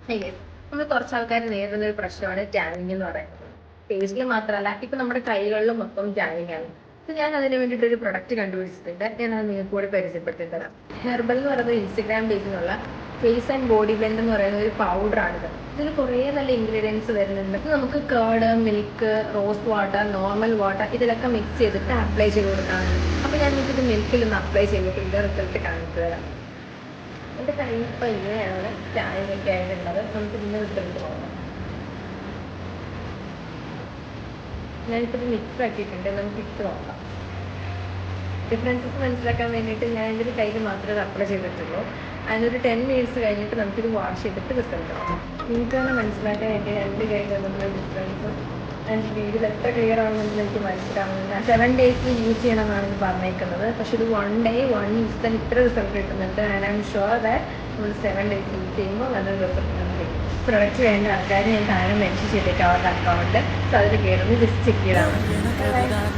നമ്മൾ കുറച്ച് ആൾക്കാർ നേരിടുന്ന ഒരു പ്രശ്നമാണ് ടാനിങ് എന്ന് പറയുന്നത്. ഫേസിൽ മാത്രമല്ല, ഇപ്പൊ നമ്മുടെ കൈകളിലും മൊത്തം ടാനിങ് ആണ്. ഞാൻ അതിന് വേണ്ടിയിട്ട് ഒരു പ്രൊഡക്റ്റ് കണ്ടുപിടിച്ചിട്ടുണ്ട്. ഞാൻ അത് നിങ്ങൾക്ക് കൂടി പരിചയപ്പെടുത്തി തരാം. ഹെർബൽ എന്ന് പറയുന്നത് ഇൻസ്റ്റഗ്രാം പേജിലുള്ള ഫേസ് ആൻഡ് ബോഡി ബ്ലെൻഡ് എന്ന് പറയുന്ന ഒരു പൗഡറാണിത്. ഇതിൽ കുറേ നല്ല ഇൻഗ്രീഡിയൻസ് വരുന്നുണ്ട്. നമുക്ക് curd, milk, rose water, normal water ഇതിലൊക്കെ മിക്സ് ചെയ്തിട്ട് അപ്ലൈ ചെയ്ത് കൊടുക്കാറുണ്ട്. അപ്പോൾ ഞാൻ ഇത് മിൽക്കിൽ ഒന്ന് അപ്ലൈ ചെയ്തിട്ട് റിസൾട്ട് കാണിച്ചു തരാം. എൻ്റെ കൈ ഇപ്പോൾ ഇങ്ങനെയാണ് ടാനിങ്ങൊക്കെ ആയിട്ടുള്ളത്. നമുക്ക് ഇതിൻ്റെ റിസൾട്ട് നോക്കാം. ഞാനിപ്പോൾ ഇത് മിക്സ് ആക്കിയിട്ടുണ്ട്. നമുക്ക് ഇട്ട് നോക്കാം. ഡിഫറൻസസ് മനസ്സിലാക്കാൻ വേണ്ടിയിട്ട് ഞാൻ എൻ്റെ ഒരു കയ്യിൽ മാത്രമേ ഇത് അപ്ലൈ ചെയ്തിട്ടുള്ളൂ. അതിനൊരു 10 മിനിറ്റ്സ് കഴിഞ്ഞിട്ട് നമുക്കിത് വാഷ് ചെയ്തിട്ട് റിസൾട്ട് നോക്കാം. നിങ്ങൾക്ക് തന്നെ മനസ്സിലാക്കാൻ വേണ്ടി രണ്ട് കയ്യിൽ തമ്മിലുള്ള ഡിഫറൻസ് എൻ്റെ വീഡിയോയിൽ എത്ര ക്ലിയർ ആണെന്ന് എനിക്ക് മനസ്സിലാവുന്നില്ല. 7 days യൂസ് ചെയ്യണമെന്നാണ് ഇത് പറഞ്ഞേക്കുന്നത്. പക്ഷേ ഇത് 1 day 1 use തന്നെ ഇത്ര റിസൾട്ട് കിട്ടുന്നുണ്ട്. And I am sure that നമ്മൾ 7 days യൂസ് ചെയ്യുമ്പോൾ നല്ലൊരു റിസൾട്ട് നമുക്ക് കിട്ടും. പ്രൊഡക്റ്റ് വേണ്ട ആൾക്കാർ ഞാൻ താഴെ മെൻഷൻ ചെയ്തിട്ട് അവരുടെ അക്കൗണ്ട്. സോ അതിൽ കയറുന്നത് ജസ്റ്റ് ചെക്ക് ചെയ്താൽ മതി.